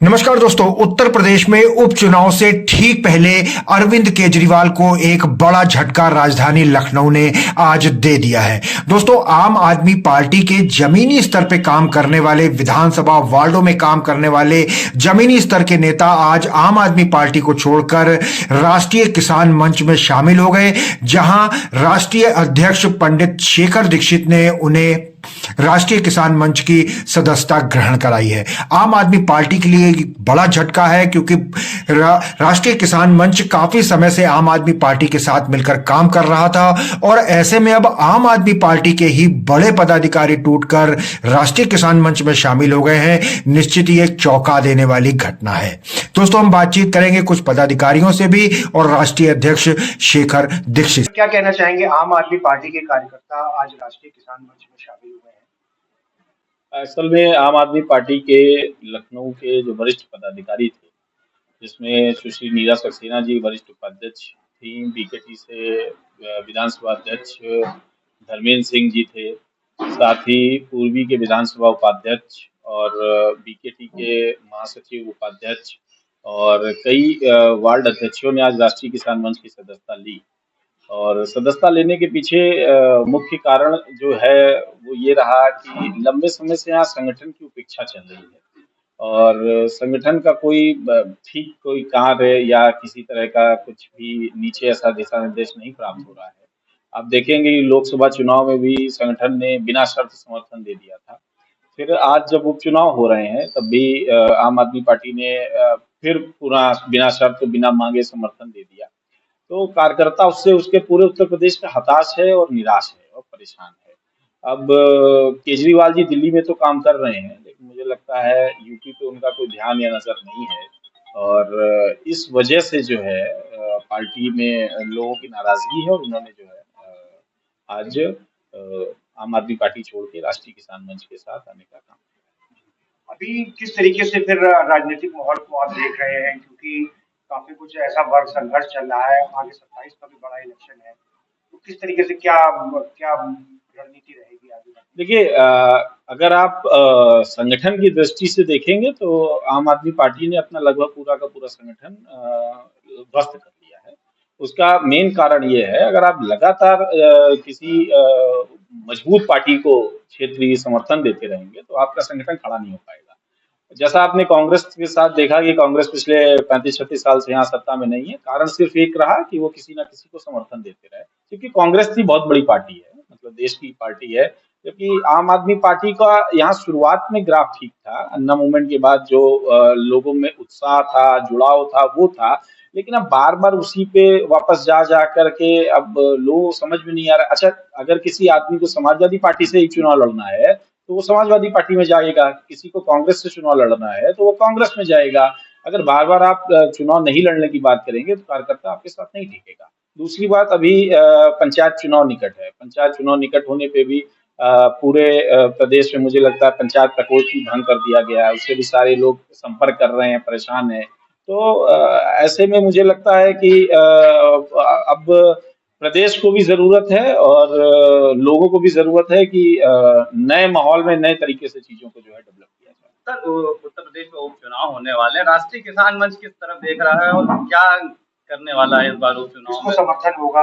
नमस्कार दोस्तों। उत्तर प्रदेश में उपचुनाव से ठीक पहले अरविंद केजरीवाल को एक बड़ा झटका राजधानी लखनऊ ने आज दे दिया है। दोस्तों, आम आदमी पार्टी के जमीनी स्तर पे काम करने वाले, विधानसभा वार्डों में काम करने वाले जमीनी स्तर के नेता आज आम आदमी पार्टी को छोड़कर राष्ट्रीय किसान मंच में शामिल हो गए, जहां राष्ट्रीय अध्यक्ष पंडित शेखर दीक्षित ने उन्हें राष्ट्रीय किसान मंच की सदस्यता ग्रहण कराई है। आम आदमी पार्टी के लिए बड़ा झटका है, क्योंकि राष्ट्रीय किसान मंच काफी समय से आम आदमी पार्टी के साथ मिलकर काम कर रहा था, और ऐसे में अब आम आदमी पार्टी के ही बड़े पदाधिकारी टूटकर राष्ट्रीय किसान मंच में शामिल हो गए हैं। निश्चित ही एक चौंका देने वाली घटना है। दोस्तों, हम बातचीत करेंगे कुछ पदाधिकारियों से भी और राष्ट्रीय अध्यक्ष शेखर दीक्षित। क्या कहना चाहेंगे, आम आदमी पार्टी के कार्यकर्ता आज राष्ट्रीय किसान मंच में शामिल हुए हैं? असल में आम आदमी पार्टी के लखनऊ के जो वरिष्ठ पदाधिकारी थे, जिसमें सुश्री नीरा सक्सेना जी वरिष्ठ उपाध्यक्ष थी, बीकेटी से विधानसभा अध्यक्ष धर्मेंद्र सिंह जी थे, साथ ही पूर्वी के विधानसभा उपाध्यक्ष और बीकेटी के महासचिव उपाध्यक्ष और कई वार्ड अध्यक्षों ने आज राष्ट्रीय किसान मंच की सदस्यता ली। और सदस्यता लेने के पीछे मुख्य कारण जो है वो ये रहा कि लंबे समय से यहाँ संगठन की उपेक्षा चल रही है और संगठन का कोई ठीक कोई कार्य या किसी तरह का कुछ भी नीचे ऐसा दिशा निर्देश नहीं प्राप्त हो रहा है। आप देखेंगे कि लोकसभा चुनाव में भी संगठन ने बिना शर्त समर्थन दे दिया था। फिर आज जब उपचुनाव हो रहे हैं तब भी आम आदमी पार्टी ने फिर पूरा बिना शर्त बिना मांगे समर्थन दे दिया। तो कार्यकर्ता उससे उसके पूरे उत्तर प्रदेश का हताश है और निराश है और परेशान है। अब केजरीवाल जी दिल्ली में तो काम कर रहे हैं, लेकिन मुझे लगता है यूपी पे उनका कोई ध्यान या नजर नहीं है और इस वजह से जो है पार्टी में लोगों की नाराजगी है और उन्होंने जो है आज आम आदमी पार्टी छोड़ के राष्ट्रीय किसान मंच के साथ आने का काम। अभी किस तरीके से फिर राजनीतिक माहौल को आप देख रहे हैं, क्योंकि काफी कुछ ऐसा वर्ग संघर्ष चल रहा है, आगे 27 का भी बड़ा इलेक्शन है, तो किस तरीके से क्या क्या रणनीति रहेगी आगे? देखिए, अगर आप संगठन की दृष्टि से देखेंगे तो आम आदमी पार्टी ने अपना लगभग पूरा का पूरा संगठन ध्वस्त कर लिया है। उसका मेन कारण ये है, अगर आप लगातार किसी मजबूत पार्टी को क्षेत्रीय समर्थन देते रहेंगे तो आपका संगठन खड़ा नहीं हो पाएगा। जैसा आपने कांग्रेस के साथ देखा कि कांग्रेस पिछले 35-36 साल से यहाँ सत्ता में नहीं है, कारण सिर्फ एक रहा कि वो किसी ना किसी को समर्थन देते रहे, क्योंकि कांग्रेस भी बहुत बड़ी पार्टी है, मतलब देश की पार्टी है। जबकि आम आदमी पार्टी का यहाँ शुरुआत में ग्राफ ठीक था, अन्ना मूवमेंट के बाद जो लोगों में उत्साह था, जुड़ाव था, वो था, लेकिन अब बार बार उसी पे वापस जा जा करके अब लोग समझ में नहीं आ रहा। अच्छा, अगर किसी आदमी को समाजवादी पार्टी से ही चुनाव लड़ना है तो वो समाजवादी पार्टी में जाएगा, किसी को कांग्रेस से चुनाव लड़ना है तो वो कांग्रेस में जाएगा। अगर बार बार आप चुनाव नहीं लड़ने की बात करेंगे तो कार्यकर्ता आपके साथ नहीं टिकेगा। दूसरी बात, अभी पंचायत चुनाव निकट है। पंचायत चुनाव निकट होने पे भी पूरे प्रदेश में मुझे लगता है पंचायत का कोड भी भंग कर दिया गया है, उससे भी सारे लोग संपर्क कर रहे हैं, परेशान हैं। तो ऐसे में मुझे लगता है कि अब प्रदेश को भी ज़रूरत है और लोगों को भी ज़रूरत है कि नए माहौल में नए तरीके से चीज़ों को जो है डेवलप किया जाए। सर, उत्तर प्रदेश में उपचुनाव होने वाले हैं, राष्ट्रीय किसान मंच किस तरफ देख रहा है और क्या करने वाला है इस बार उपचुनाव में? समर्थन होगा?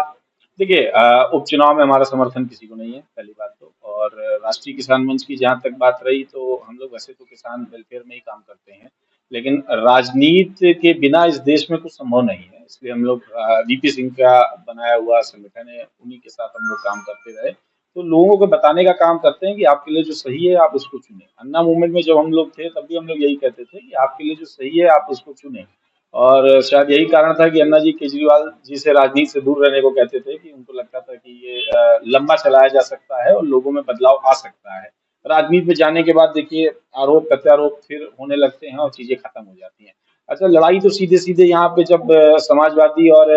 देखिए, उपचुनाव में हमारा समर्थन किसी को नहीं है, पहली बात तो। और राष्ट्रीय किसान मंच की जहाँ तक बात रही, तो हम लोग वैसे तो किसान वेलफेयर में ही काम करते हैं, लेकिन राजनीति के बिना इस देश में कुछ संभव नहीं है। इसलिए हम लोग वीपी सिंह का बनाया हुआ संगठन है, उन्हीं के साथ हम लोग काम करते रहे। तो लोगों को बताने का काम करते हैं कि आपके लिए जो सही है आप उसको चुनें। अन्ना मूवमेंट में जब हम लोग थे तब भी हम लोग यही कहते थे कि आपके लिए जो सही है आप उसको चुनें। और शायद यही कारण था कि अन्ना जी केजरीवाल जी से राजनीति से दूर रहने को कहते थे, कि उनको लगता था कि ये लंबा चलाया जा सकता है और लोगों में बदलाव आ सकता है। राजनीति में जाने के बाद देखिए आरोप प्रत्यारोप फिर होने लगते हैं और चीजें खत्म हो जाती हैं। अच्छा, लड़ाई तो सीधे सीधे यहाँ पे जब समाजवादी और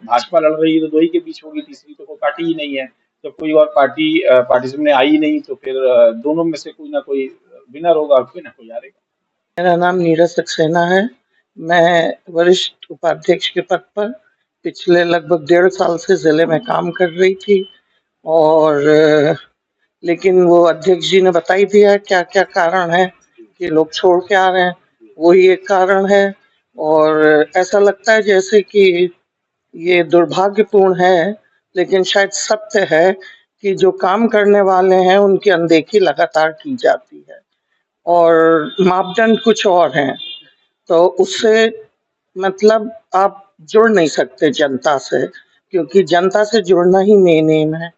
भाजपा लड़ रही है तो दो ही के बीच होगी, तीसरी तो कोई पार्टी ही नहीं है। जब कोई और पार्टी पार्टी में आई नहीं तो फिर दोनों में से कोई ना कोई विनर होगा और कोई ना कोई हारेगा। मेरा नाम नीरज सक्सेना है। मैं वरिष्ठ उपाध्यक्ष के पद पर पिछले लगभग 1.5 साल से जिले में काम कर रही थी, और लेकिन वो अध्यक्ष जी ने बता ही दिया क्या क्या कारण है कि लोग छोड़ के आ रहे हैं। वही एक कारण है। और ऐसा लगता है जैसे कि ये दुर्भाग्यपूर्ण है, लेकिन शायद सत्य है कि जो काम करने वाले हैं उनकी अनदेखी लगातार की जाती है और मापदंड कुछ और हैं। तो उससे मतलब आप जुड़ नहीं सकते जनता से, क्योंकि जनता से जुड़ना ही मेन एम है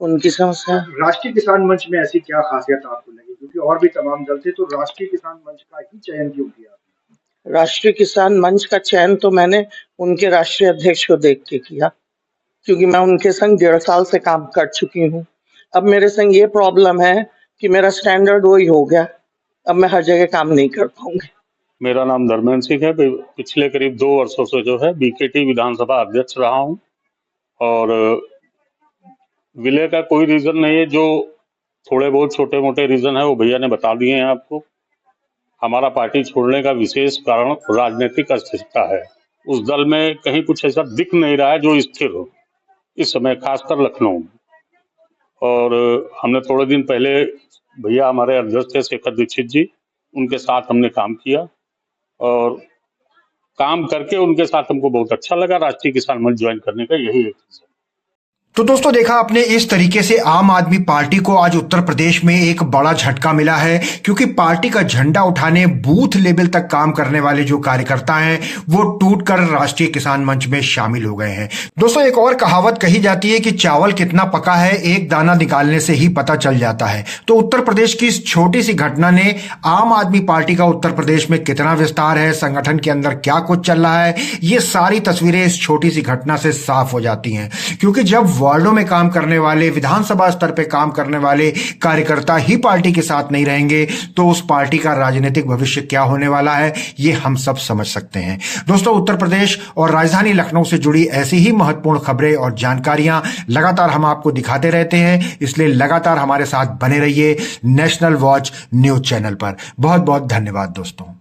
उनकी समस्या। राष्ट्रीय किसान मंच में ऐसी क्या खासियत आपको लगी, क्योंकि और भी तमाम दल थे, तो राष्ट्रीय किसान मंच का ही चयन क्यों किया? राष्ट्रीय किसान मंच का चयन तो मैंने उनके राष्ट्रीय अध्यक्ष को देख के किया, क्योंकि मैं उनके संग 1.5 साल से काम कर चुकी हूँ। अब मेरे संग ये प्रॉब्लम है कि मेरा स्टैंडर्ड वही हो गया, अब मैं हर जगह काम नहीं कर पाऊंगी। मेरा नाम धर्मेंद्र सिंह है। पिछले करीब 2 वर्षों से जो है बीकेटी विधानसभा अध्यक्ष रहा हूँ और विलय का कोई रीजन नहीं है। जो थोड़े बहुत छोटे मोटे रीजन है वो भैया ने बता दिए हैं आपको। हमारा पार्टी छोड़ने का विशेष कारण राजनीतिक अस्थिरता है। उस दल में कहीं कुछ ऐसा दिख नहीं रहा है जो स्थिर हो इस समय, खासकर लखनऊ में। और हमने थोड़े दिन पहले भैया हमारे अध्यक्ष थे शेखर दीक्षित जी, उनके साथ हमने काम किया और काम करके उनके साथ हमको बहुत अच्छा लगा। राष्ट्रीय किसान मंच ज्वाइन करने का यही एक रीजन। तो दोस्तों देखा आपने, इस तरीके से आम आदमी पार्टी को आज उत्तर प्रदेश में एक बड़ा झटका मिला है, क्योंकि पार्टी का झंडा उठाने बूथ लेवल तक काम करने वाले जो कार्यकर्ता हैं वो टूटकर राष्ट्रीय किसान मंच में शामिल हो गए हैं। दोस्तों एक और कहावत कही जाती है कि चावल कितना पका है एक दाना निकालने से ही पता चल जाता है। तो उत्तर प्रदेश की इस छोटी सी घटना ने आम आदमी पार्टी का उत्तर प्रदेश में कितना विस्तार है, संगठन के अंदर क्या कुछ चल रहा है, ये सारी तस्वीरें इस छोटी सी घटना से साफ हो जाती हैं। क्योंकि जब वार्डों में काम करने वाले, विधानसभा स्तर पे काम करने वाले कार्यकर्ता ही पार्टी के साथ नहीं रहेंगे तो उस पार्टी का राजनीतिक भविष्य क्या होने वाला है ये हम सब समझ सकते हैं। दोस्तों उत्तर प्रदेश और राजधानी लखनऊ से जुड़ी ऐसी ही महत्वपूर्ण खबरें और जानकारियां लगातार हम आपको दिखाते रहते हैं, इसलिए लगातार हमारे साथ बने रहिए नेशनल वॉच न्यूज चैनल पर। बहुत बहुत धन्यवाद दोस्तों।